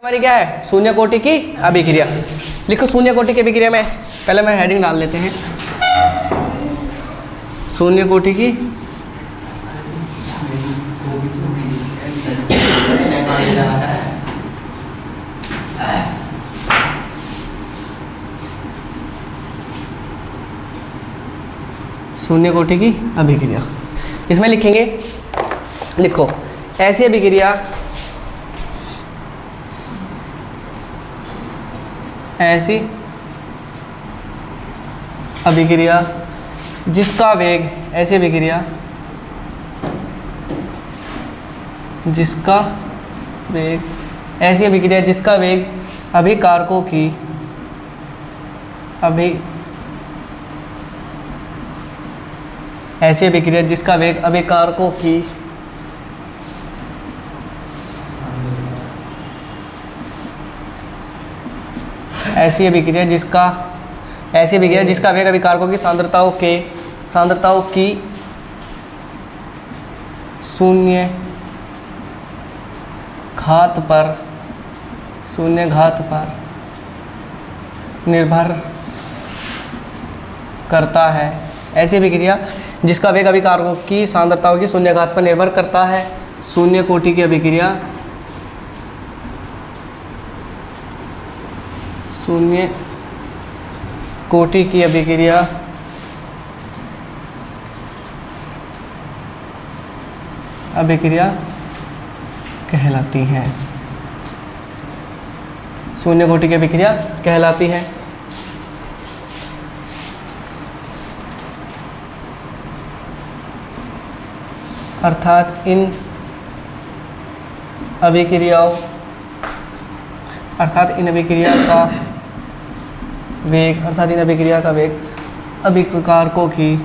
हमारी क्या है, शून्य कोटि की अभिक्रिया। लिखो शून्य कोटि की अभिक्रिया में, पहले मैं हेडिंग डाल लेते हैं, शून्य कोटि की शून्य कोटि की अभिक्रिया। इसमें लिखेंगे, लिखो ऐसी अभिक्रिया, ऐसी अभिक्रिया जिसका वेग, ऐसी अभिक्रिया जिसका वेग, ऐसी अभिक्रिया जिसका वेग अभिकारकों की ऐसी अभिक्रिया जिसका वेग अभिकारकों की ऐसी अभिक्रिया जिसका वेग अभिकारकों की सांद्रताओं की शून्य घात पर निर्भर करता है। ऐसी अभिक्रिया जिसका वेग अभिकारकों की सांद्रताओं की शून्य घात पर निर्भर करता है। शून्य कोटि की अभिक्रिया, शून्य कोटि की अभिक्रिया कहलाती है। शून्य कोटि की अभिक्रिया कहलाती है। अर्थात इन अभिक्रिया का वेग अभिकारकों की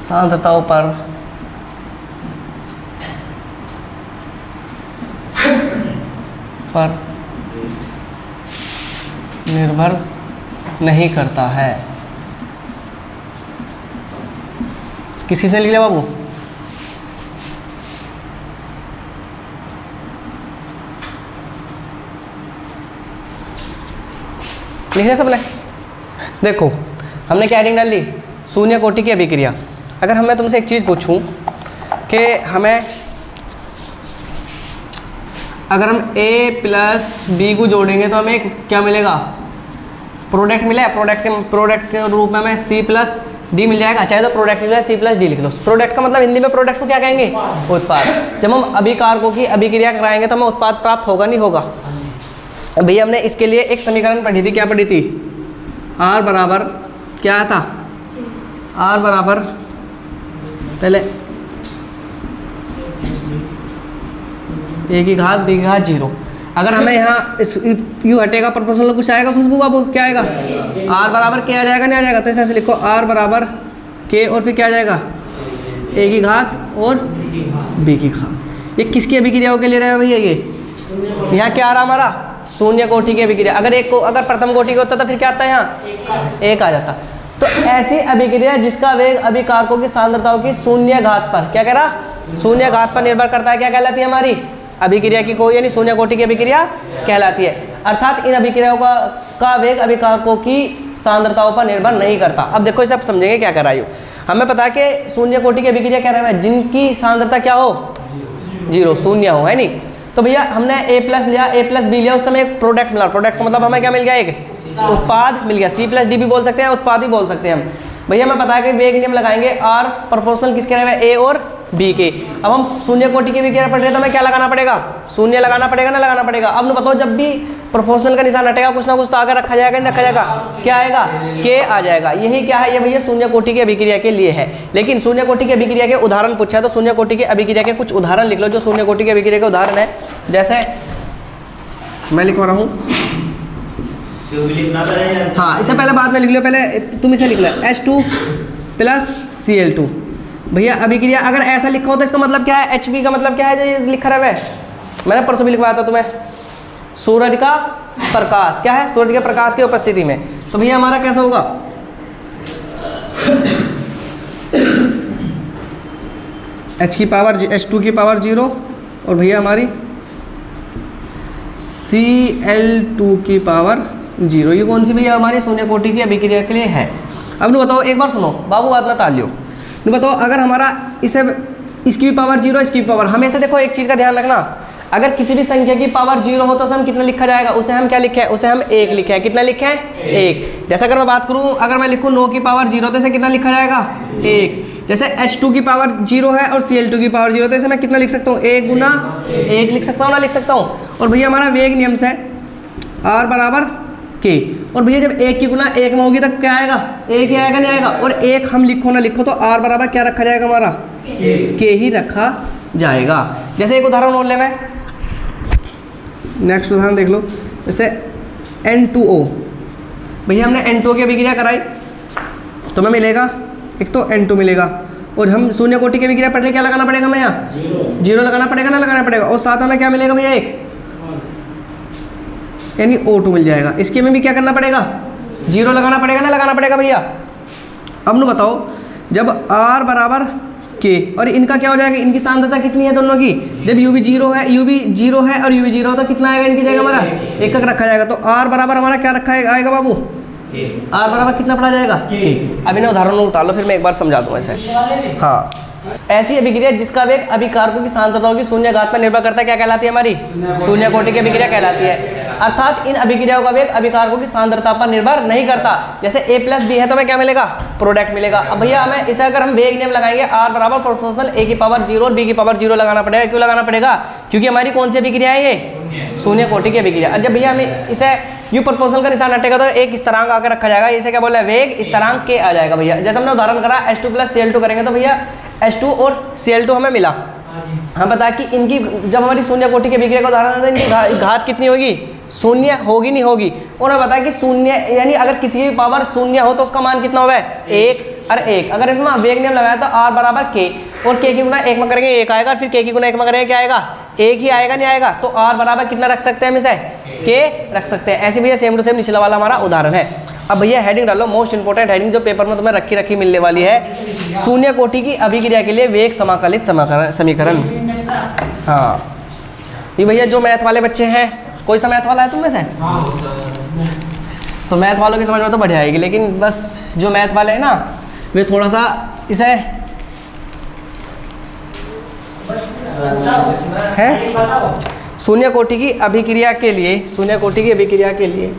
सांद्रताओं पर निर्भर नहीं करता है। किसी से लिख लिया बाबू? लिखने सब ले। देखो हमने क्या हेडिंग डाल दी, शून्य कोटि की अभिक्रिया। अगर मैं तुमसे एक चीज़ पूछूं कि अगर हम a प्लस बी को जोड़ेंगे तो हमें क्या मिलेगा, प्रोडक्ट मिला है। प्रोडक्ट के रूप में हमें c प्लस डी मिल जाएगा। चाहे तो प्रोडक्ट लिखो c प्लस डी लिख लो। प्रोडक्ट का मतलब हिंदी में प्रोडक्ट को क्या कहेंगे, उत्पाद। जब हम अभिकारकों की अभिक्रिया कराएंगे तो हमें उत्पाद प्राप्त होगा, नहीं होगा? भैया हमने इसके लिए एक समीकरण पढ़ी थी, क्या पढ़ी थी? R बराबर क्या था, R बराबर पहले a की घात b की घात 0। अगर हमें यहाँ इस यू हटेगा, प्रोपोर्शनल कुछ आएगा खुशबू बाबू, क्या आएगा? R बराबर क्या आ जाएगा, नहीं आ जाएगा? तो ऐसे लिखो R बराबर k और फिर क्या आ जाएगा, a की घात और b की घात। ये किसकी अभिक्रियाओं के लिए रहा है भैया? ये यहाँ क्या आ रहा हमारा, शून्य कोटि की अभिक्रिया। अगर प्रथम कोटि का होता तो फिर क्या आता है, यहाँ एक आ जाता। तो ऐसी अभिक्रिया जिसका वेग अभिकारकों की सांद्रताओं की शून्य घात पर, क्या कह रहा, शून्य घात पर निर्भर करता है, क्या कहलाती है हमारी अभिक्रिया की कोई, यानी शून्य कोटि की अभिक्रिया कहलाती है। अर्थात इन अभिक्रियाओं का वेग अभिकारकों की सांद्रताओं पर निर्भर नहीं करता। अब देखो इसे आप समझेंगे क्या कर रहा है। हमें पता है कि शून्य कोटि की अभिक्रिया क्या रहा है, जिनकी सांद्रता क्या हो, 0 शून्य हो, है नहीं? तो भैया हमने a प्लस लिया, a प्लस बी लिया, उस समय एक प्रोडक्ट मिला। प्रोडक्ट का मतलब हमें क्या मिल गया, एक उत्पाद मिल गया। c प्लस डी भी बोल सकते हैं, उत्पाद भी बोल सकते हैं हम। भैया हमें पता है कि वेग नियम लगाएंगे, r प्रोपोर्शनल किसके रहे हैं, a और b के। अब हम शून्य कोटि की अभिक्रिया पढ़ रहे हैं तो हमें क्या लगाना पड़ेगा, शून्य लगाना पड़ेगा ना लगाना पड़ेगा। अब न बताओ, जब भी प्रोपोर्शनल का निशान हटेगा कुछ ना कुछ तो आगे रखा जाएगा, नहीं रखा जाएगा, क्या आएगा, k आ जाएगा। यही क्या है, ये भैया शून्य कोटि की अभिक्रिया के लिए है। लेकिन शून्य कोटि की अभिक्रिया के उदाहरण पूछा है तो शून्य कोटि की अभिक्रिया के कुछ उदाहरण लिख लो जो शून्य कोटि की अभिक्रिया के उदाहरण है। जैसे मैं लिखवा रहा हूँ, हाँ इसे पहले बाद में लिख लो, पहले तुम इसे लिख लो H2 प्लस Cl2। भैया अभिक्रिया अगर ऐसा लिखा हो तो इसका मतलब क्या है, Hb का मतलब क्या है जो ये लिखा रहा है, मैंने परसों भी लिखवाया था तुम्हें, सूरज का प्रकाश। क्या है, सूरज के प्रकाश की उपस्थिति में। तो भैया हमारा कैसा होगा H की पावर H2 की पावर 0 और भैया हमारी Cl2 की पावर 0। ये कौन सी भैया हमारी शून्य कोटि की अभिक्रिया के लिए है। अब बताओ, एक बार सुनो बाबू, बात ना टाल लियो। बताओ अगर हमारा इसे इसकी भी पावर 0 इसकी भी पावर, हमेशा देखो एक चीज़ का ध्यान रखना, अगर किसी भी संख्या की पावर 0 हो तो उसे हम कितना लिखा जाएगा, उसे हम क्या लिखे हैं, उसे हम 1 लिखे हैं। कितना लिखे हैं, 1। जैसे अगर मैं बात करूं, अगर मैं लिखूं 9 की पावर 0 तो इसे कितना लिखा जाएगा, 1। जैसे H2 की पावर 0 है और Cl2 की पावर 0 तो इसे मैं कितना लिख सकता हूँ, 1 गुना 1 लिख सकता हूँ ना, लिख सकता हूँ। और भैया हमारा वेग नियम से R बराबर K, और भैया जब 1 की गुना 1 में होगी तब क्या आएगा, 1 ही आएगा, नहीं आएगा। और 1 हम लिखो ना लिखो तो R बराबर क्या रखा जाएगा हमारा, K ही रखा जाएगा। जैसे एक उदाहरण और ले, मैं नेक्स्ट उदाहरण देख लो। जैसे N2O, भैया हमने N2O की अभिक्रिया कराई तो हमें मिलेगा, एक तो N2 मिलेगा, और हम शून्य कोटि की अभिक्रिया पढ़ने क्या लगाना पड़ेगा, हमें यहाँ 0 लगाना पड़ेगा ना, लगाना पड़ेगा। और साथ में क्या मिलेगा भैया, एक यानी O2 मिल जाएगा। इसके में भी क्या करना पड़ेगा, 0 लगाना पड़ेगा ना, लगाना पड़ेगा भैया। अब न बताओ, जब R बराबर K और इनका क्या हो जाएगा, इनकी सांद्रता कितनी है दोनों की, जब U भी 0 है, U भी 0 है और U भी 0 हो तो कितना आएगा इनकी जगह हमारा, 1 रखा जाएगा। तो R बराबर हमारा क्या रखा आएगा बाबू, R बराबर कितना पड़ा जाएगा, K। अब इन्हें उदाहरण में उतार लो, फिर मैं एक बार समझा दूँ ऐसे। हाँ, ऐसी अभिक्रिया जिसका वेग अभिकारकों की सांद्रताओं की शून्य घात पर निर्भर करता है क्या कहलाती है, हमारी शून्य कोटि की अभिक्रिया कहलाती है। अर्थात इन अभिक्रियाओं का वेग अभिकारकों की सांद्रता पर निर्भर नहीं करता। जैसे A + B है तो हमें क्या मिलेगा, प्रोडक्ट मिलेगा। अब भैया हमें इसे अगर हम वेग नियम लगाएंगे, R बराबर प्रोपोर्शनल A की पावर 0 और B की पावर 0 लगाना पड़ेगा। क्यों लगाना पड़ेगा, क्योंकि हमारी कौन सी अभिक्रिया है, ये शून्य कोटि की अभिक्रिया। जब भैया हमें इसे यू प्रोपोर्शनल का निशान हटेगा तो एक स्थिरांक आकर रखा जाएगा, इसे क्या बोला है, वेग स्थिरांक K आ जाएगा भैया। जैसे हमने उदाहरण करा H2 + Cl2 करेंगे तो भैया H2 और Cl2 हमें मिला, हम बता कि इनकी जब हमारी शून्य कोटि की अभिक्रिया का उदाहरण है तो इनकी घात कितनी होगी, शून्य होगी, नहीं होगी। और हमें बताया कि शून्य यानी अगर किसी की पावर शून्य हो तो उसका मान कितना होगा, 1 और 1। अगर इसमें वेग नियम लगाया तो R बराबर K, और K की गुना 1 में करेंगे 1 आएगा, फिर K की गुना 1 में करेंगे क्या आएगा, 1 ही आएगा, नहीं आएगा। तो R बराबर कितना रख सकते हैं हम इसे, K रख सकते हैं। ऐसे भैया सेम टू सेम निचला वाला हमारा उदाहरण है। अब भैया हेडिंग डालो, मोस्ट इंपोर्टेंट हेडिंग जो पेपर में तुम्हें रखी मिलने वाली है, शून्य कोटि की अभिक्रिया के लिए वेग समाकलित समीकरण। हाँ, ये भैया जो मैथ वाले बच्चे हैं, कोई सा मैथ वाला है तुम में से, तो मैथ वालों की समझ में तो बढ़िया आएगी, लेकिन बस जो मैथ वाले हैं ना वे थोड़ा सा इसे है शून्य कोटि की अभिक्रिया के लिए, शून्य कोटि की अभिक्रिया के लिए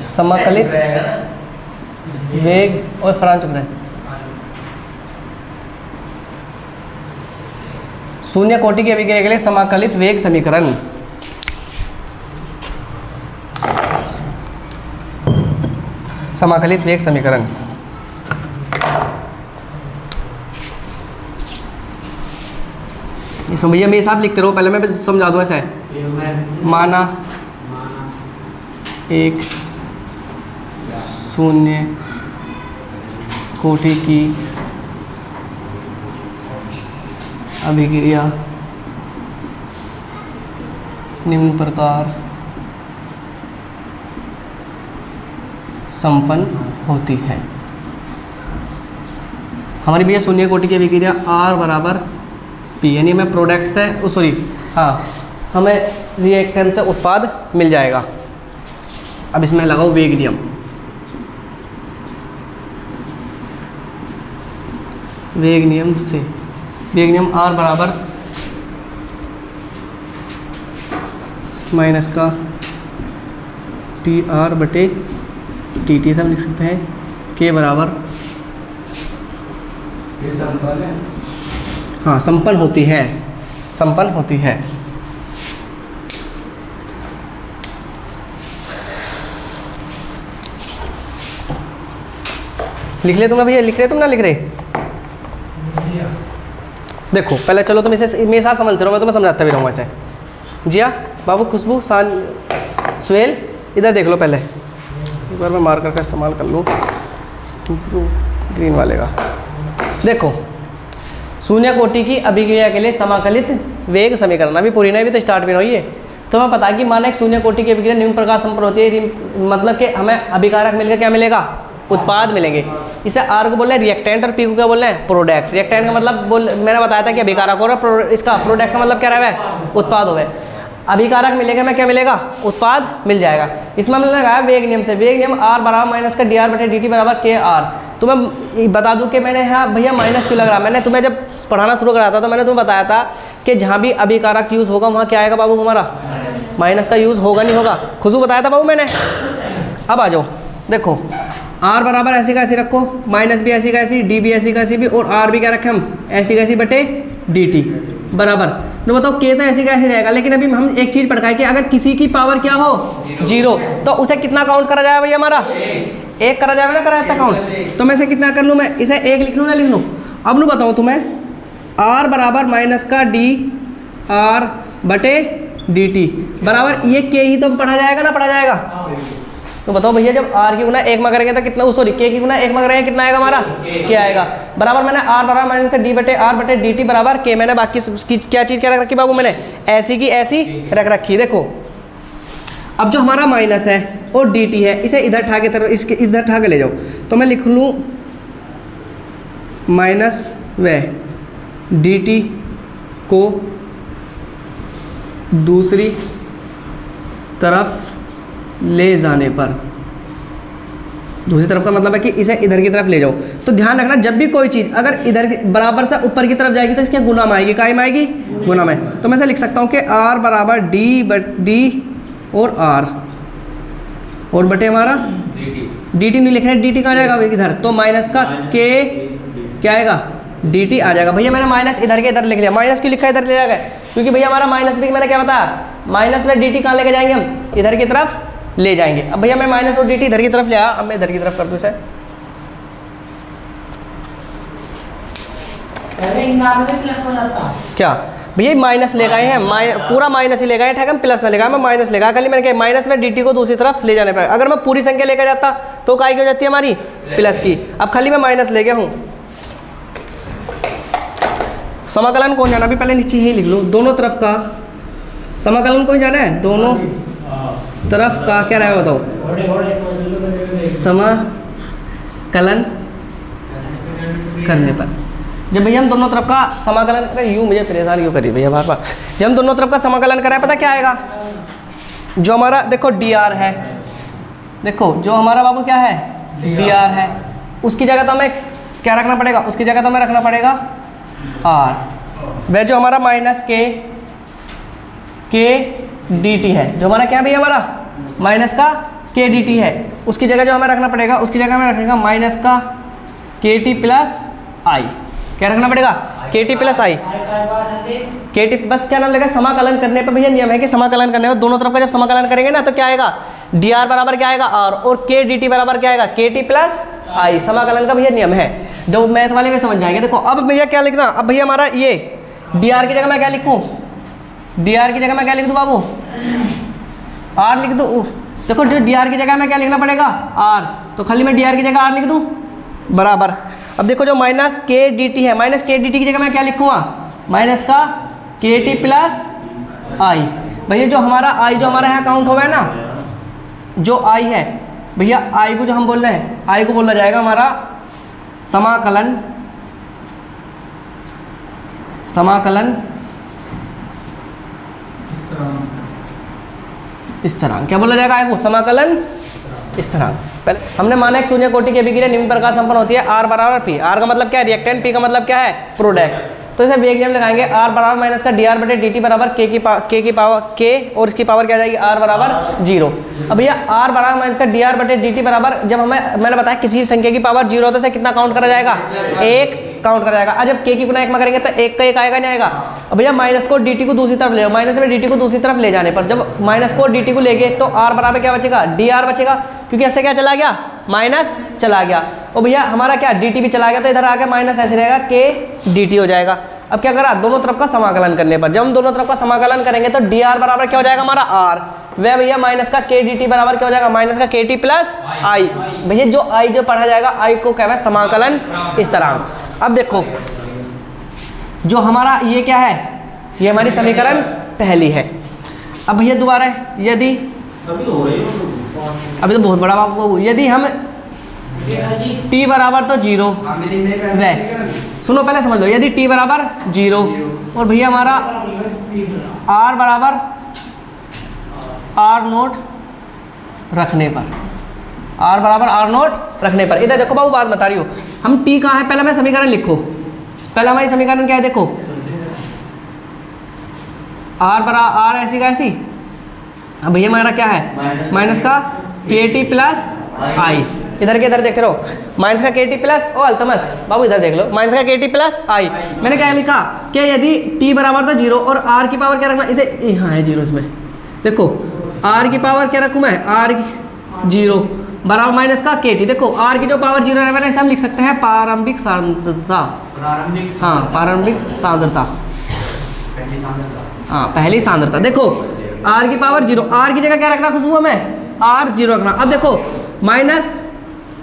समाकलित वेग और फरान चुप रहे, शून्य कोटि की अभिक्रिया के लिए समाकलित वेग समीकरण। समाकलित वेग समीकरण भैया मेरे साथ लिखते रहो, पहले मैं समझा दूँ। ऐसा है, माना एक शून्य कोटि की अभिक्रिया निम्न प्रकार संपन्न होती है। हमारी भैया शून्य कोटि की अभिक्रिया R बराबर P, यानी हमें प्रोडक्ट से सॉरी हाँ हमें रिएक्टेंट से उत्पाद मिल जाएगा। अब इसमें लगाओ वेग नियम, वेग नियम से वेग नियम R बराबर माइनस का TR बटे TT से हम लिख सकते हैं K बराबर, हाँ संपन्न होती है, संपन्न होती है। लिख ले तुम भैया, लिख रहे तुम ना लिख रहे, देखो पहले चलो तुम इसे मेरे साथ समझते रहो, मैं तुम्हें समझाता भी रहूँगा ऐसे। जिया बाबू, खुशबू, सुहेल, इधर देख लो पहले, एक बार मैं मार्कर का इस्तेमाल कर लूँ ग्रीन वाले का। देखो शून्य कोटि की अभिक्रिया के लिए समाकलित वेग समीकरण, अभी पूरी नहीं, अभी तो स्टार्ट भी नहीं हुई है। तुम्हें पता है कि माना एक शून्य कोटि की अभिक्रिया निम्न प्रकार संपन्न होती है, मतलब कि हमें अभिकारक मिलकर क्या मिलेगा, उत्पाद मिलेंगे। इसे आर को बोल रहे हैं रिएक्टेंट और पी को क्या बोल रहे हैं, प्रोडक्ट। रिएक्टेंट का मतलब मैंने बताया था कि अभिकारक हो रहा है, इसका प्रोडक्ट का मतलब क्या रहा है, उत्पाद हो गए। अभिकारक मिलेगा मैं क्या मिलेगा, उत्पाद मिल जाएगा। इसमें हमने लगाया वेग नियम से, वेग नियम आर बराबर माइनस का डी आर बटे डी टी बराबर के आर। तो मैं बता दूं कि मैंने यहाँ भैया माइनस क्यों लग रहा है, मैंने तुम्हें जब पढ़ाना शुरू कराया था तो मैंने तुम्हें बताया था कि जहाँ भी अभिकारक यूज़ होगा वहाँ क्या आएगा बाबू, हमारा माइनस का यूज़ होगा नहीं होगा, खुशबू बताया था बाबू मैंने। अब आ जाओ, देखो आर बराबर ऐसी का ऐसी रखो, माइनस भी ऐसी का ऐसी, डी भी ऐसी का ऐसी भी, और आर भी क्या रखें हम, ऐसी का ऐसी बटे डी टी बराबर। तो बताओ के तो ऐसी का ऐसी रहेगा, लेकिन अभी हम एक चीज़ पढ़ाए कि अगर किसी की पावर क्या हो, जीरो, तो उसे कितना काउंट करा जाएगा भैया, हमारा एक करा जाएगा ना, करा जाता काउंट। तो मैं इसे कितना कर लूँ, मैं इसे एक लिख लूँ ना लिख लूँ। अब लूँ बताऊँ तुम्हें, आर बराबर माइनस का डी आर बटे डी टी बराबर, ये के ही तो पढ़ा जाएगा ना, पढ़ा जाएगा। तो बताओ भैया जब आर की गुना एक में करेंगे तो कितना, सॉरी के की गुना एक में करेंगे कितना आएगा हमारा, के आएगा। बराबर मैंने आर बराबर माइनस का डी बटे आर बटे डी टी बराबर के, मैंने बाकी की क्या चीज़ क्या रख रखी बाबू, मैंने ऐसी की ऐसी रख रखी। देखो अब जो हमारा माइनस है और डी टी है, इसे इधर ठा के तरफ, इसके इधर ठा के ले जाओ, तो मैं लिख लूँ माइनस व डी टी को दूसरी तरफ ले जाने पर, दूसरी तरफ का मतलब है कि इसे इधर की तरफ ले जाओ। तो ध्यान रखना जब भी कोई चीज़ अगर इधर बराबर से ऊपर की तरफ जाएगी तो इसके गुना में आएगी, काय में आएगी, गुना में। तो मैं ऐसे लिख सकता हूँ कि आर बराबर डी बट डी और आर और बटे हमारा डी टी नहीं लिखना है, डी टी कहाँ जाएगा इधर, तो माइनस का के क्या आएगा, डी टी आ जाएगा। भैया मैंने माइनस इधर के इधर लिख लिया, माइनस क्यों लिखा इधर ले जाएगा, क्योंकि भैया हमारा माइनस भी मैंने क्या बताया, माइनस में डी टी कहाँ लेके जाएंगे हम, इधर की तरफ ले जाएंगे। अब भैया मैं माइनस और डी टी इधर की तरफ ले आया, अब मैं इधर की तरफ कर दूँ इसे, क्या भैया माइनस ले गए हैं, पूरा माइनस ही ले गए हैं, प्लस ना लेगा, मैं माइनस लेगा, खाली मैंने कहा माइनस में dt को दूसरी तरफ ले जाने पर। अगर मैं पूरी संख्या लेकर जाता तो काय की हो जाती है हमारी, प्लस की। अब खाली मैं माइनस ले गया हूँ। समाकलन कौन जाना, अभी पहले नीचे ही लिख लो, दोनों तरफ का समाकलन कौन जाना है, दोनों तरफ का क्या रहेगा बताओ, समाकलन करने पर। जब भैया हम दोनों तरफ का समाकलन करें, यूँ मुझे परेशान क्यों करिए भैया बार बार, जब हम दोनों तरफ का समाकलन करें पता क्या आएगा, जो हमारा देखो डी आर है, देखो जो हमारा बाबू क्या है डी आर है, उसकी जगह तो हमें क्या रखना पड़ेगा, उसकी जगह तो हमें रखना पड़ेगा आर। वह जो हमारा माइनस के डी टी है, जो हमारा क्या भैया हमारा माइनस का के डी टी है, उसकी जगह जो हमें रखना पड़ेगा, उसकी जगह हमें रखेगा माइनस का के टी प्लस आई। क्या रखना पड़ेगा, के टी प्लस आई, के टी बस क्या नाम लगेगा, समाकलन करने पर भैया नियम है कि समाकलन करने पर दोनों तरफ का जब समाकलन करेंगे ना तो क्या आएगा, डी आर बराबर क्या आएगा आर, और के डी टी बराबर क्या आएगा के टी प्लस आई। समाकलन का भैया नियम है, जो मैथ वाले में समझ जाएंगे। देखो अब भैया क्या लिखना, अब भैया हमारा ये डी आर की जगह मैं क्या लिखूँ, डी आर की जगह मैं क्या लिख दूँ बाबू, आर लिख दूँ। देखो जो डी आर की जगह में क्या लिखना पड़ेगा आर, तो खाली मैं डी आर की जगह आर लिख दूँ बराबर। अब देखो जो माइनस के डी टी है, माइनस के डी टी की जगह मैं क्या लिखूँगा, माइनस का के टी प्लस आई। भैया जो हमारा आई जो हमारा यहाँ काउंट होगा ना, जो आई है भैया आई को जो हम बोल रहे हैं, आई को बोला जाएगा हमारा समाकलन, समाकलन स्थिरांक। क्या बोला जाएगा आई को, समाकलन स्थिरांक। पहले हमने माना एक शून्य कोटि की अभिक्रिया निम्न प्रकार संपन्न होती है, आर बराबर पी। आर का मतलब क्या है रिएक्टेंट, पी का मतलब क्या है प्रोडक्ट। तो इसे वेग नियम लगाएंगे, आर बराबर माइनस का डी आर बटे डी टी बराबर के की पावर के, और इसकी पावर क्या जाएगी आर बराबर जीरो। अब भैया आर बराबर माइनस का डी आर बटे डी टी बराबर, जब हमें मैंने बताया किसी भी संख्या की पावर जीरो तो इसे कितना काउंट करा जाएगा, एक काउंट करा जाएगा। जब के की गुना एक में करेंगे तो एक का एक आएगा नहीं आएगा। अब भैया माइनस को डी टी को दूसरी तरफ ले, माइनस में डी टी को दूसरी तरफ ले जाने पर जब माइनस को डी टी को ले गए तो आर बराबर क्या बचेगा, डी आर बचेगा, क्योंकि ऐसे क्या चला गया माइनस चला गया। और भैया हमारा क्या डी टी भी चला गया, तो इधर आके माइनस ऐसे रहेगा के डी टी हो जाएगा। अब क्या करा, दोनों तरफ का समाकलन करने पर, जब हम दोनों तरफ का समाकलन करेंगे तो डी आर बराबर क्या हो जाएगा हमारा आर, वह भैया माइनस का के डी टी बराबर क्या हो जाएगा, माइनस का के टी प्लस आई। भैया जो आई जो पढ़ा जाएगा आई को क्या है समाकलन स्थिरांक। अब देखो जो हमारा ये क्या है, ये हमारी समीकरण पहली है। अब भैया दोबारा है, यदि अभी तो बहुत बड़ा बाबू, यदि हम t बराबर तो 0 वह, सुनो पहले समझ लो, यदि t बराबर 0 और भैया हमारा r बराबर r नोट रखने पर, r बराबर r नोट रखने पर, इधर देखो बाबू बात बता रही हो, हम t कहाँ है, पहले मैं समीकरण लिखो, पहले हमारी समीकरण क्या है देखो, r बराबर r ऐसी का ऐसी, अब भैया हमारा क्या है माइनस का KT प्लस आई, इधर के इधर देखते रहो, माइनस का KT प्लस, ओ अल्तमस बाबू इधर देख लो, माइनस का KT प्लस आई। मैंने क्या लिखा कि यदि t बराबर था 0 और r की पावर क्या रखना, इसे यहाँ है 0, इसमें देखो r की पावर क्या रखूँ मैं, r 0 बराबर माइनस का KT, देखो r की जो पावर 0 है इसे हम लिख सकते हैं प्रारंभिक सांद्रता, हाँ प्रारंभिक सांद्रता, हाँ पहली सांद्रता। देखो r की पावर 0, r की जगह क्या रखना खुशबू हमें, r 0 रखना। अब देखो माइनस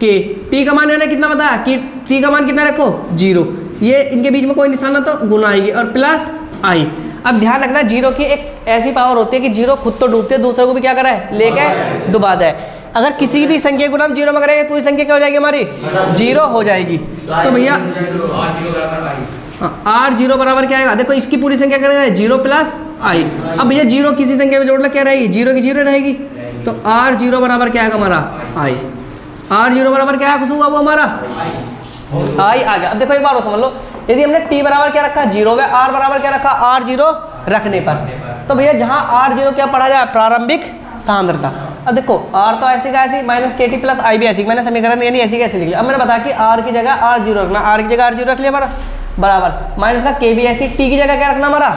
के, t का मान मैंने कितना बताया कि t का मान कितना रखो 0, ये इनके बीच में कोई निशान ना तो गुना आएगी, और प्लस आई। अब ध्यान रखना 0 की एक ऐसी पावर होती है कि 0 खुद तो डूबते है, दूसरे को भी क्या करा है लेके डुबाता है। अगर किसी भी संख्या गुना हम 0 में करेंगे पूरी संख्या क्या हो जाएगी हमारी 0 हो जाएगी। तो भैया r 0 बराबर क्या आएगा, देखो इसकी पूरी संख्या क्या रहेगा 0 प्लस आई। अब भैया 0 किसी संख्या में जोड़ना क्या रहेगी, 0 की 0 रहेगी, तो r 0 बराबर क्या आएगा हमारा आई, r 0 बराबर क्या है खुशबू बाबू हमारा आई आ गया। अब देखो एक बार और समझ लो, यदि हमने t बराबर क्या रखा 0 व r बराबर क्या रखा r 0 रखने पर, तो भैया जहाँ r 0 क्या पढ़ा जाए प्रारंभिक सांद्रता। अब देखो r तो ऐसी का ऐसी माइनस KT प्लस आई भी ऐसी, मैंने समीकरण यानी ऐसी कैसे लिख लिया। अब मैंने बताया कि r की जगह r 0 रखना, r की जगह r 0 रख लिया बराबर माइनस का k भी ऐसी, t की जगह क्या रखना हमारा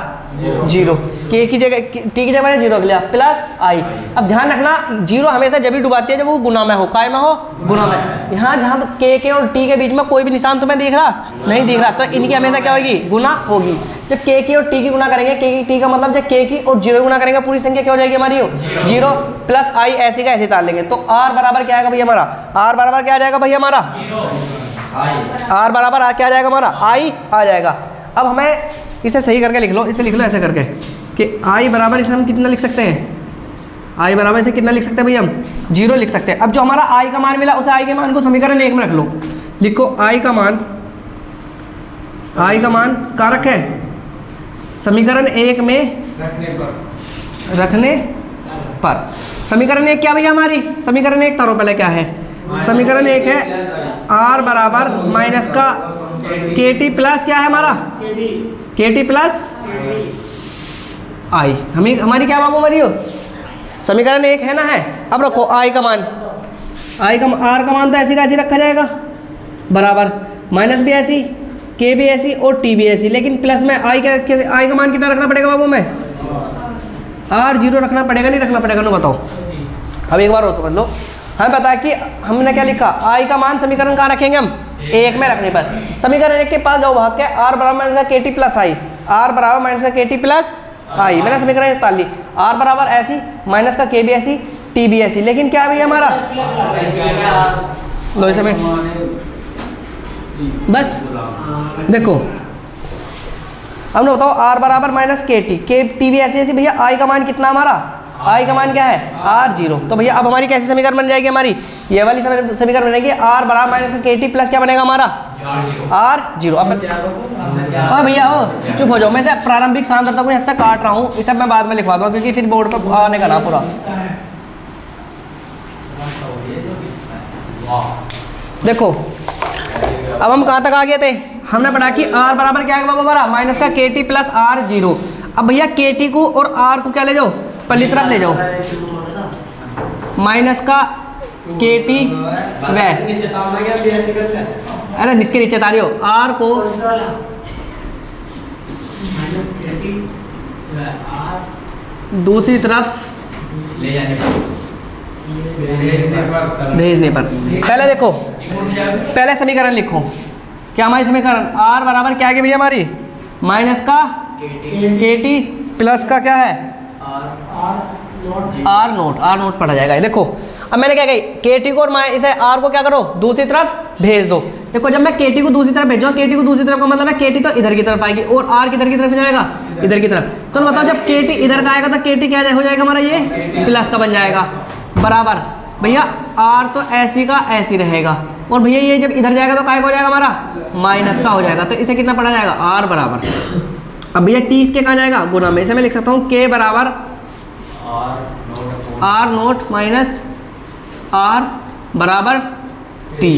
0, k की जगह t की जगह मैंने 0 रख लिया प्लस आई। अब ध्यान रखना 0 हमेशा जब भी डुबाती है जब वो गुना में हो, काय में हो गुना में। यहाँ जहाँ k के और t के बीच में कोई भी निशान तुम्हें दिख रहा नहीं दिख रहा, तो इनकी हमेशा क्या होगी गुना होगी। जब k की और t की गुना करेंगे, k की t का मतलब जब k की और 0 गुना करेंगे पूरी संख्या क्या हो जाएगी हमारी 0 प्लस आई, ऐसे का ऐसे डाल लेंगे। तो r बराबर क्या आएगा भैया हमारा, r बराबर क्या आ जाएगा भैया हमारा r बराबर क्या आ जाएगा हमारा आई आ जाएगा। अब हमें इसे सही करके लिख लो, इसे लिख लो ऐसे करके कि i बराबर इसे हम कितना लिख सकते हैं, i बराबर इसे कितना लिख सकते हैं भैया हम 0 लिख सकते हैं। अब जो हमारा i का मान मिला उस i के मान को समीकरण 1 में रख लो, लिखो i का मान कहाँ रखे समीकरण 1 में रखने पर। समीकरण 1 क्या भैया हमारी, समीकरण 1 तारो पहले क्या है, समीकरण 1 है r बराबर माइनस का KT प्लस क्या है हमारा KT प्लस आई, हमारी क्या बाबू हमारी हो समीकरण 1 है ना है। अब रखो i का मान, r का मान तो ऐसी का ऐसी रखा जाएगा बराबर माइनस भी ऐसी, k भी ऐसी और t भी ऐसी, लेकिन प्लस में i का मान कितना रखना पड़ेगा बाबू में r 0 रखना पड़ेगा नहीं रखना पड़ेगा, नो बताओ। अब एक बार और समझ लो, हमें पता है कि हमने क्या लिखा i का मान समीकरण कहाँ रखेंगे हम 1 में रखने पर। समीकरण 1 के पास जाओ भाग के r बराबर माइनस का KT प्लस आई, r बराबर माइनस का KT प्लस आई, मैंने समीकरण निकाल ली। r बराबर ऐसी माइनस का k भी ऐसी t भी ऐसी, लेकिन क्या भी हमारा लो इसे में बस देखो अब ना बताओ r बराबर माइनस KT भी ऐसी ऐसी, भैया i का मान कितना हमारा i का मान क्या है r0। तो भैया अब हमारी कैसी समीकरण बन जाएगी हमारी, ये वाली समीकरण बनेगी r बराबर माइनस का KT प्लस क्या बनेगा हमारा r0। अब हाँ भैया हो चुप हो जाओ, मैं से प्रारंभिक सांद्रता को ऐसा काट रहा हूँ, इसे सब मैं बाद में लिखवा दूँगा क्योंकि फिर बोर्ड पर आने का ना पूरा। देखो अब हम कहाँ तक आ गए थे, हमने पढ़ा कि r बराबर क्या है बाबा हमारा माइनस का KT प्लस r0। अब भैया KT को और r को क्या ले जाओ पहली तरफ ले जाओ, माइनस का KT वह, अरे इसके नीचे तारियो r को दूसरी तरफ ले जाने भेजने पर। पहले देखो पहले समीकरण लिखो, क्या हमारी समीकरण r बराबर क्या है भैया हमारी माइनस का KT प्लस का क्या है r नोट पढ़ा जाएगा। देखो अब मैंने क्या कही, के टी को और इसे आर को क्या करो, दूसरी तरफ भेज दो। देखो जब मैं के टी को दूसरी तरफ भेजूंगा, के टी को दूसरी तरफ का मतलब है के टी तो इधर की तरफ आएगी और आर किधर की तरफ जाएगा, इधर की तरफ। तो बताओ जब के टी इधर का आएगा तो के टी क्या हो जाएगा हमारा, ये प्लस का बन जाएगा, बराबर भैया आर तो ऐसी का ऐसी रहेगा, और भैया ये जब इधर जाएगा तो काय का हो जाएगा हमारा, माइनस का हो जाएगा। तो इसे कितना पढ़ा जाएगा, आर बराबर, अब भैया टी इसके कहाँ जाएगा, गुना में। इसे मैं लिख सकता हूँ के बराबर आर नोट माइनस आर बराबर टी।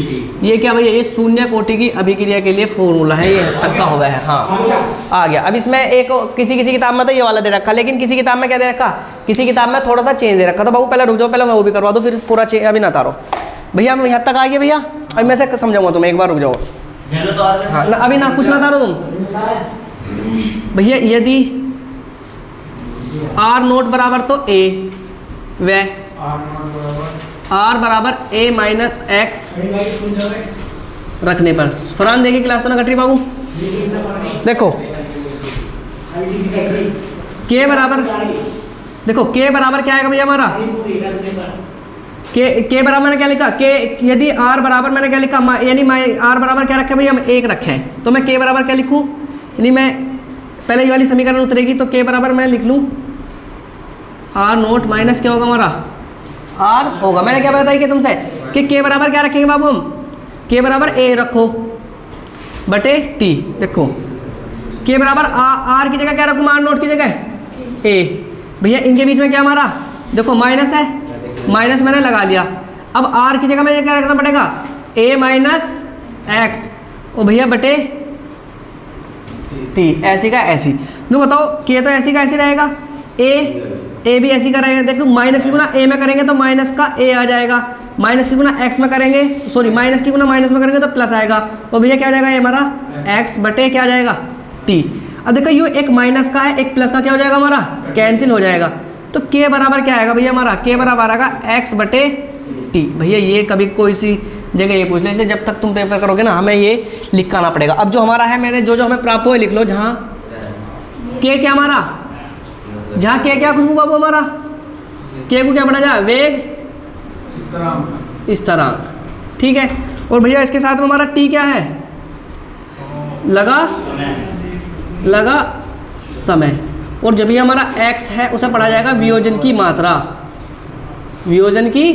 ये क्या भैया, ये शून्य कोटि की अभिक्रिया के लिए फॉर्मूला है, ये तक का हो गया है। हाँ आ गया। अब इसमें एक किसी किताब में तो ये वाला दे रखा, लेकिन किसी किताब में क्या दे रखा, किसी किताब में थोड़ा सा चेंज दे रखा। तो बाबू पहले रुक जाओ, पहले मैं वो भी करवा दो, फिर पूरा चेंज अभी ना तारो भैया। हम यहाँ तक आ गए भैया, अभी मैं से समझाऊंगा तुम्हें, एक बार रुक जाओ। हाँ ना, अभी ना कुछ ना तारो तुम भैया। यदि आर नोट बराबर तो ए, व आर बराबर ए माइनस एक्स रखने पर, फरहान देखिए क्लास तो ना कट रही बाबू। देखो के बराबर, देखो के बराबर क्या आएगा भैया हमारा, के बराबर मैंने क्या लिखा, के यदि आर बराबर मैंने क्या लिखा, यानी आर बराबर क्या रखा भैया, हम एक रखे हैं। तो मैं के बराबर क्या लिखूं, यानी मैं पहले ये वाली समीकरण उतरेगी तो के बराबर मैं लिख लूं आर नोट माइनस क्या होगा हमारा, आर होगा। मैंने क्या बताया कि तुमसे कि के बराबर क्या रखेंगे बाबू हम, के बराबर ए रखो बटे टी। देखो के बराबर आर की जगह क्या रखूँ, आर नोट की जगह ए। भैया इनके बीच में क्या हमारा, देखो माइनस है, माइनस मैंने लगा लिया। अब आर की जगह में क्या रखना पड़ेगा, ए माइनस एक्स, और भैया बटे टी, ऐसी का ऐसी। नो बताओ के तो ऐसी का ऐसी रहेगा, ए भी ऐसी का रहेगा। देखो माइनस की गुना ए में करेंगे तो माइनस का ए आ जाएगा, माइनस की गुना एक्स में करेंगे, सॉरी माइनस की गुना माइनस में करेंगे तो प्लस आएगा। और भैया क्या आ जाएगा ये हमारा एक्स बटे क्या आ जाएगा टी। अब देखो ये एक माइनस का है, एक प्लस का क्या हो जाएगा हमारा, कैंसिल हो जाएगा। तो के बराबर क्या आएगा भैया हमारा, के बराबर आएगा एक्स बटे टी। भैया ये कभी कोई सी जगह ये पूछ ले, इसलिए जब तक तुम पेपर करोगे ना हमें ये लिख के आना पड़ेगा। अब जो हमारा है, मैंने जो हमें प्राप्त हुआ लिख लो। जहाँ के क्या हमारा, जहाँ के क्या खुशबू बाबू हमारा, के को क्या पढ़ा जाए, वेग स्थिरांक, ठीक है। और भैया इसके साथ में हमारा टी क्या है, लगा समय। और जब ये हमारा x है उसे पढ़ा जाएगा वियोजन की मात्रा, वियोजन की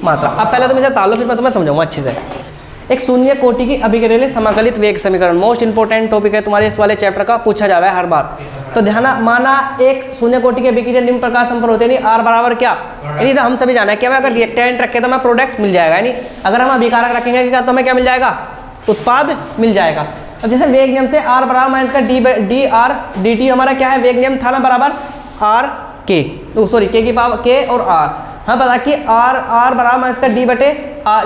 मात्रा। अब पहले तुम इसे तालो, फिर मैं तुम्हें समझाऊंगा अच्छे से। एक शून्य कोटि की अभिक्रिया लिए समाकलित वेग समीकरण, मोस्ट इंपोर्टेंट टॉपिक है तुम्हारे इस वाले चैप्टर का, पूछा जावा है हर बार। तो ध्यान माना एक शून्य कोटि की अभिक्रिया निम्न प्रकार संपन्न होती है, आर बराबर क्या, यानी तो हम सभी जाना है कि अगर रिएक्टेंट रखे तो हमें प्रोडक्ट मिल जाएगा, यानी अगर हम अभिकारक रखेंगे क्या तो हमें क्या मिल जाएगा, उत्पाद मिल जाएगा। अब जैसे वेग नियम से आर बराबर माइनस का डी आर डी टी हमारा क्या है, वेग नियम था ना बराबर आर के, सॉरी के की पावर के और आर। हाँ पता कि आर बराबर माइनस का डी बटे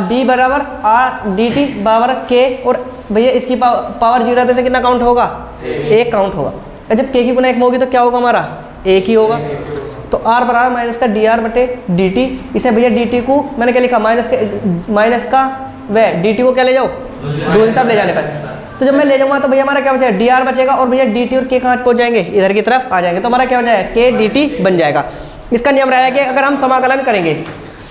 डी बराबर आर डी टी बराबर के, और भैया इसकी पावर जीरो रहने से कितना काउंट होगा, एक काउंट होगा। जब के की गुना एक में होगी तो क्या होगा हमारा, एक ही होगा। तो आर बराबर माइनस का डी आर बटे डी टी। इसे भैया डी टी को मैंने क्या लिखा, माइनस का व डी टी को क्या ले जाओ, दूसरी तरफ ले जाने पर। तो जब मैं ले जाऊंगा तो भैया हमारा क्या बचेगा, डी आर बचेगा, और भैया डी टी और के कहाँ पहुंच जाएंगे, इधर की तरफ आ जाएंगे। तो हमारा क्या हो जाएगा, के डी टी बन जाएगा। इसका नियम रहा है कि अगर हम समाकलन करेंगे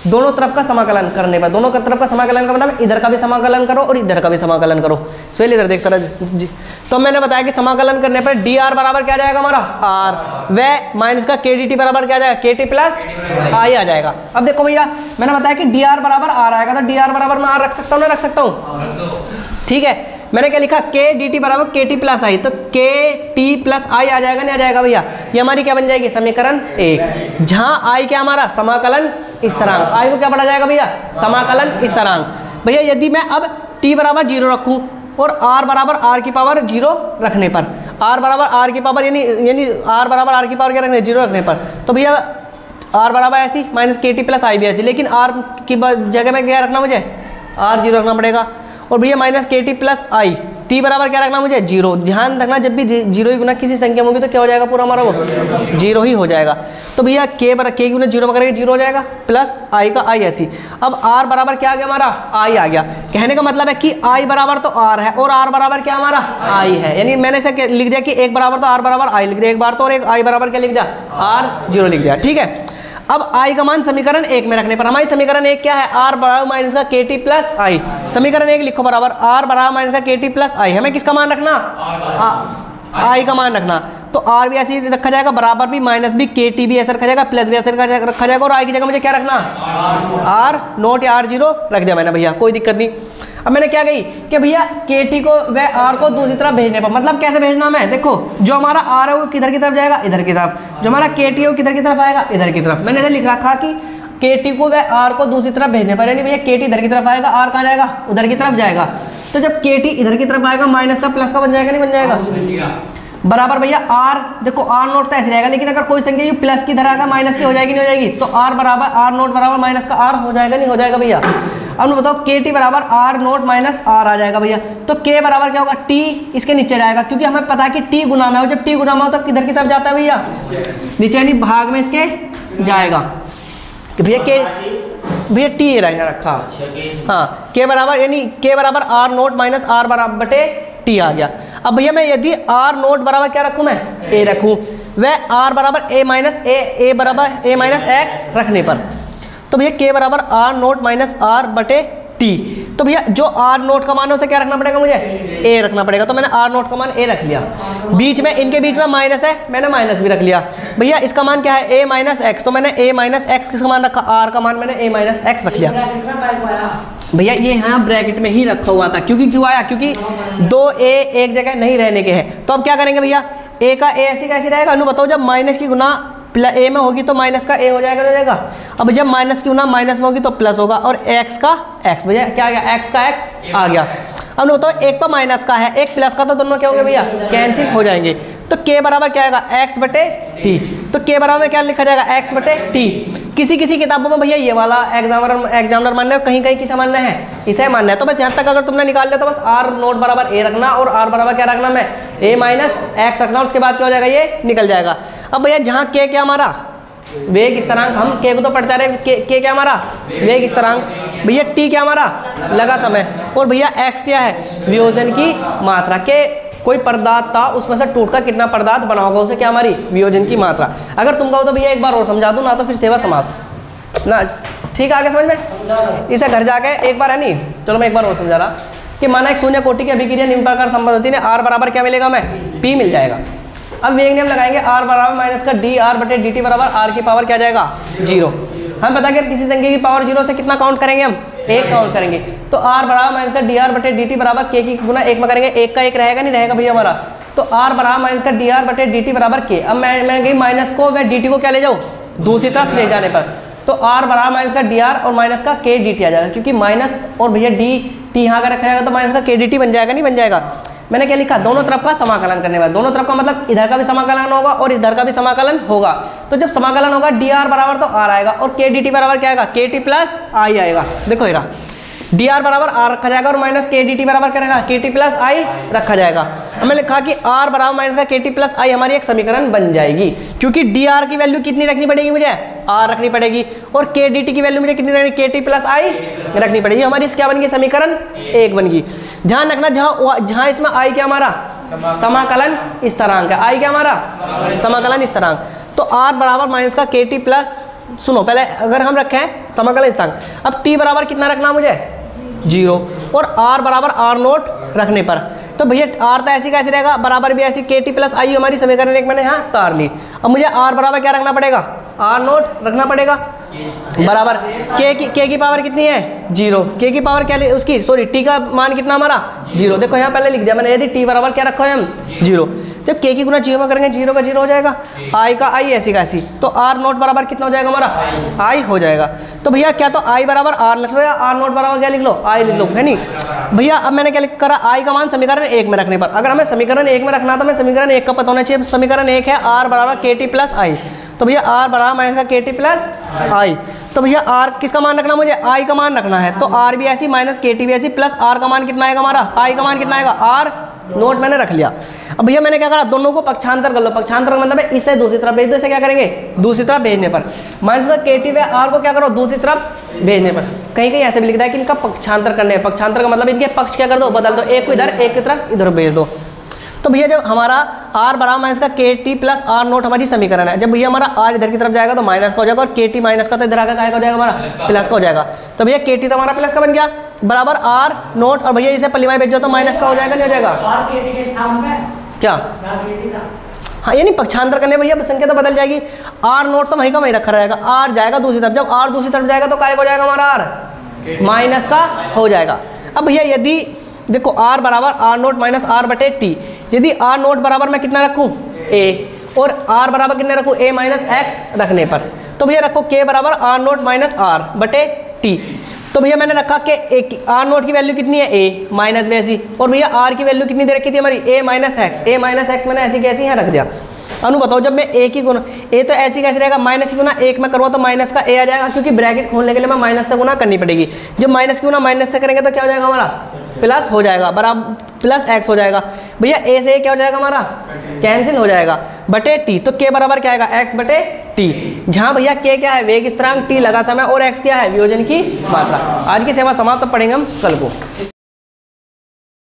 दोनों तरफ का समाकलन करने पर, दोनों तरफ का समाकलन का मतलब इधर का भी समाकलन करो और इधर का भी समाकलन करो। सोहेल इधर देखता रहा। तो मैंने बताया कि समाकलन करने पर डी आर बराबर क्या जाएगा हमारा आर, व माइनस का के डी टी बराबर क्या जाएगा, के टी प्लस आई आ जाएगा। अब देखो भैया मैंने बताया कि डी आर बराबर आर आएगा, तो डी आर बराबर मैं आर रख सकता हूँ, ना रख सकता हूँ, ठीक है। मैंने क्या लिखा, के डी टी बराबर के टी प्लस आई, तो के टी प्लस आई आ जाएगा, नहीं आ जाएगा भैया, ये हमारी क्या बन जाएगी, समीकरण एक। जहां आई क्या हमारा समाकलन स्थिरांक, आई को क्या पढ़ा जाएगा भैया, समाकलन स्थिरांक। भैया यदि मैं अब टी बराबर जीरो रखूं और आर बराबर आर की पावर जीरो रखने पर, आर बराबर आर की पावर यानी आर बराबर आर की पावर क्या रखने, जीरो रखने पर, तो भैया आर बराबर ऐसी माइनस के टी प्लस आई भी ऐसी, लेकिन आर की जगह में क्या रखना, मुझे आर जीरो रखना पड़ेगा। और भैया माइनस के टी प्लस आई टी बराबर क्या रखना मुझे 0। ध्यान रखना जब भी 0 ही गुना किसी संख्या में होगी तो क्या हो जाएगा पूरा हमारा वो 0 ही हो जाएगा। तो भैया के गुना 0 करेंगे 0 हो जाएगा प्लस आई का आई ऐसी। अब आर बराबर क्या आ गया हमारा आई आ गया। कहने का मतलब है कि आई बराबर तो आर है और आर बराबर क्या हमारा आई है, यानी मैंने ऐसे लिख दिया कि एक बराबर तो आर बराबर आई लिख दिया एक बार तो, और एक आई बराबर क्या लिख दिया आर 0 लिख दिया। ठीक है, अब आई का मान समीकरण 1 में रखने पर हमारी समीकरण 1 क्या है आर बराबर माइनस का के टी प्लस आई। समीकरण 1 लिखो बराबर आर बराबर माइनस का के टी प्लस आई। हमें किसका मान रखना आई का मान रखना। तो आर भी ऐसे ही रखा जाएगा, बराबर भी माइनस भी के टी भी ऐसा रखा जाएगा, प्लस भी ऐसे रखा जाएगा, और आई की जगह मुझे क्या रखना आर नोट या R0 रख दिया मैंने भैया, कोई दिक्कत नहीं। अब मैंने क्या कही कि भैया के टी को व आर को दूसरी तरफ भेजने पर, मतलब कैसे भेजना मैं देखो, जो हमारा आर है वो किधर की तरफ जाएगा इधर की तरफ, जो हमारा के टी है वो किधर की तरफ आएगा इधर की तरफ। मैंने ऐसे लिख रखा कि के टी को व आर को दूसरी तरफ भेजने पर, यानी भैया के टी इधर की तरफ आएगा आर कहाँ जाएगा उधर की तरफ जाएगा। तो जब के टी इधर की तरफ आएगा माइनस का प्लस का बन जाएगा नहीं बन जाएगा बराबर भैया आर, देखो आर नोट तो ऐसे रहेगा, लेकिन अगर कोई संख्या प्लस की तरह आएगा माइनस की हो जाएगी नहीं हो जाएगी, तो आर बराबर आर नोट बराबर माइनस का आर हो जाएगा नहीं हो जाएगा भैया। अब बताओ के टी बराबर आर नोट माइनस आर आ जाएगा भैया। तो के बराबर क्या होगा टी इसके नीचे जाएगा, क्योंकि हमें पता है कि टी गुना में हो, जब टी गुना में हो तो किधर की तरफ जाता है भैया नीचे, यानी भाग में इसके जाएगा कि भैया टी रखा हाँ के बराबर, यानी के बराबर आर नोट माइनस आर बराबर बटे टी आ गया। अब भैया मैं यदि आर नोट बराबर क्या रखूं मैं ए रखूं, वह आर बराबर ए माइनस ए बराबर ए माइनस एक्स रखने पर, तो भैया के बराबर आर नोट माइनस आर बटे टी। तो भैया जो आर नोट का मान है उसे क्या रखना पड़ेगा मुझे ए रखना पड़ेगा। तो मैंने आर नोट का मान ए रख लिया, बीच में इनके बीच में माइनस है मैंने माइनस भी रख लिया। भैया इसका मान क्या है ए माइनस एक्स, तो मैंने ए माइनस एक्स किसका मान रखा आर का मान मैंने ए माइनस एक्स रख लिया। भैया ये यहाँ ब्रैकेट में ही रखा हुआ था, क्योंकि क्यों आया क्योंकि दो ए एक जगह नहीं रहने के हैं। तो अब क्या करेंगे भैया ए का ए ऐसी कैसी रहेगा अनु बताओ, जब माइनस की गुना ए में होगी तो माइनस का ए हो जाएगा हो जाएगा। अब जब माइनस की गुना माइनस में होगी तो प्लस होगा, और एक्स का एक्स भैया क्या आ गया एक्स का एक्स आ गया। अब तो एक तो माइनस का है एक प्लस का, तो दोनों क्या होंगे भैया कैंसिल हो जाएंगे। तो के बराबर क्या आएगा एक्स बटे टी। तो के बराबर में क्या लिखा जाएगा एक्स बटे टी। किसी किसी किताबों में भैया ये वाला एग्जामिनर मानना है, कहीं कहीं किसे मानना है इसे मानना है। तो बस यहाँ तक अगर तुमने निकाल लिया तो बस आर नोट बराबर ए रखना और आर बराबर क्या रखना मैं ए माइनस एक्स रखना, उसके बाद क्या हो जाएगा ये निकल जाएगा। अब भैया जहाँ के क्या हमारा वेग स्थिरांक, हम के को तो पढ़ते रहे, के क्या हमारा वेग स्थिरांक, भैया टी क्या हमारा लगा समय, और भैया एक्स क्या है वियोजन की मात्रा। के कोई पदार्थ था उसमें से टूटकर कितना पदार्थ बना होगा उसे क्या हमारी वियोजन की मात्रा। अगर तुम कहो तो भैया एक बार और समझा दूं ना तो फिर सेवा समाप्त ना, ठीक आगे समझ में इसे घर जाके एक बार है नहीं। चलो मैं एक बार और समझा रहा कि माना एक शून्य कोटि की अभिक्रिया निम्न प्रकार संबंध होती है, आर बराबर क्या मिलेगा मैं पी मिल जाएगा। अब वेग नियम लगाएंगे आर बराबर माइनस का डी आर बटे डी टी बराबर आर की पावर क्या जाएगा 0। हम पता कि किसी संख्या की पावर 0 से कितना काउंट करेंगे हम एक काउंट करेंगे। तो आर बराबर माइनस का डी आर बटे डी टी बराबर के की गुना एक में करेंगे, एक का एक रहेगा नहीं रहेगा भैया हमारा। तो आर बराबर माइनस का डी आर बटे डी टी बराबर के। अब मैं गई माइनस को व डी टी को क्या ले जाऊँ दूसरी तरफ ले जाने पर, तो आर बराबर माइनस का डी आर और माइनस का के डी टी आ जाएगा, क्योंकि माइनस और भैया डी टी यहाँ का रखा जाएगा तो माइनस का के डी टी बन जाएगा नहीं बन जाएगा। मैंने क्या लिखा दोनों तरफ का समाकलन करने वाला, दोनों तरफ का मतलब इधर का भी समाकलन होगा और इधर का भी समाकलन होगा। तो जब समाकलन होगा डी आर बराबर तो आर आएगा और के डी टी बराबर क्या आएगा के टी प्लस आई आएगा। देखो इरा डी आर बराबर आर रखा जाएगा और माइनस के डी टी बराबर क्या रहेगा के टी प्लस आई रखा जाएगा। हमने लिखा कि आर बराबर माइनस का के टी प्लस आई हमारी एक समीकरण बन जाएगी, क्योंकि डी आर की वैल्यू कितनी रखनी पड़ेगी मुझे आर रखनी पड़ेगी, और के डी टी की वैल्यू मुझे कितनी रखनी के टी प्लस आई रखनी पड़ेगी। हमारी इस क्या बन गई समीकरण 1 बन गई। ध्यान रखना जहाँ इसमें आई क्या हमारा समाकलन स्थिरांक है, आई क्या हमारा समाकलन स्थिरांक। तो आर बराबर माइनस का के टी प्लस, सुनो पहले अगर हम रखे हैं समाकलन स्थिरांक, अब टी बराबर कितना रखना मुझे 0 और आर बराबर आर नोट रखने पर, तो भैया आर तो ऐसी कैसे रहेगा बराबर भी ऐसी के टी प्लस आई हमारी समीकरण 1 मैंने यहाँ तार ली। अब मुझे आर बराबर क्या रखना पड़ेगा आर नोट रखना पड़ेगा बराबर के की पावर कितनी है 0, के की पावर क्या उसकी सॉरी टी का मान कितना हमारा 0। देखो यहाँ पहले लिख दिया मैंने, यदि टी बराबर क्या रखा है हम 0, जब के की गुना 0 में करेंगे 0 का 0 हो जाएगा, आई का आई ऐसी का ऐसी, तो आर नोट बराबर कितना हो जाएगा हमारा आई हो जाएगा। तो भैया क्या तो आई बराबर आर लिख लो या आर नोट बराबर क्या लिख लो आई लिख लो, है नहीं भैया। अब मैंने क्या लिख करा आई का मान समीकरण 1 में रखने पर, अगर हमें समीकरण 1 में रखना तो हमें समीकरण 1 का पता होना चाहिए। समीकरण 1 है आर बराबर के टी प्लस आई, तो भैया आर बराबर माइनस का के टी प्लस आई। तो भैया आर किसका मान रखना, मुझे आई का मान रखना है। तो आर भी ऐसी माइनस के टी भी ऐसी, प्लस आर का मान कितना आएगा हमारा, आई का मान कितना आएगा, आर नोट मैंने रख लिया। अब भैया मैंने क्या करा, दोनों को पक्षांतर कर लो। पक्षांतर का मतलब है इसे दूसरी तरफ भेज दो। इसे क्या करेंगे, दूसरी तरफ भेजने पर माइनस का के टी व आर को क्या करो, दूसरी तरफ भेजने पर। कहीं कहीं ऐसे भी लिखता है कि इनका पक्षांतर करने हैं। पक्षांतर का मतलब इनके पक्ष क्या कर दो, बदल दो, एक को इधर एक की तरफ इधर भेज दो। तो भैया जब हमारा आर बराबर माइनस का के टी प्लस आर नोट हमारी समीकरण है, जब भैया हमारा आर इधर की तरफ जाएगा तो माइनस का हो जाएगा, और के टी माइनस का तो इधर आकर क्या हो जाएगा हमारा प्लस का हो जाएगा। तो भैया के टी तो हमारा प्लस का बन गया, बराबर आर नोट, और भैया इसे पल्लीमाई भेज जाओ तो माइनस का हो जाएगा, नहीं हो जाएगा क्या, हाँ यानी पक्षांतर करने भैया संख्या तो बदल जाएगी। आर नोट तो वहीं का वहीं रखा रहेगा, आर जाएगा दूसरी तरफ, जब आर दूसरी तरफ जाएगा तो काय हो जाएगा हमारा आर माइनस का हो जाएगा। अब भैया यदि देखो आर बराबर आर नोट माइनस आर बटे टी, यदि आर नोट बराबर मैं कितना रखूँ ए, और आर बराबर कितने रखूँ ए माइनस एक्स रखने पर, तो भैया रखो के बराबर आर नोट माइनस आर बटे टी। तो भैया मैंने रखा कि आर नोट की वैल्यू कितनी है ए माइनस वैसी, और भैया आर की वैल्यू कितनी दे रखी थी हमारी ए माइनस एक्स। ए माइनस एक्स मैंने ऐसी कैसी यहाँ रख दिया। अनु बताओ जब मैं ए की गुना, ए तो ऐसी कैसे रहेगा, माइनस की गुना एक में करूँगा तो माइनस का ए आ जाएगा, क्योंकि ब्रैकेट खोलने के लिए मैं माइनस से गुना करनी पड़ेगी। जब माइनस की गुना माइनस से करेंगे तो क्या हो जाएगा हमारा प्लस हो जाएगा, बराबर प्लस एक्स हो जाएगा। भैया ए से क्या हो जाएगा हमारा कैंसिल हो जाएगा, बटे टी। तो के बराबर क्या आएगा, एक्स बटे टी, जहाँ भैया के क्या है वेग स्थिरांक, टी लगा समय, और एक्स क्या है वियोजन की मात्रा। आज की सेवा समाप्त, पढ़ेंगे हम कल को।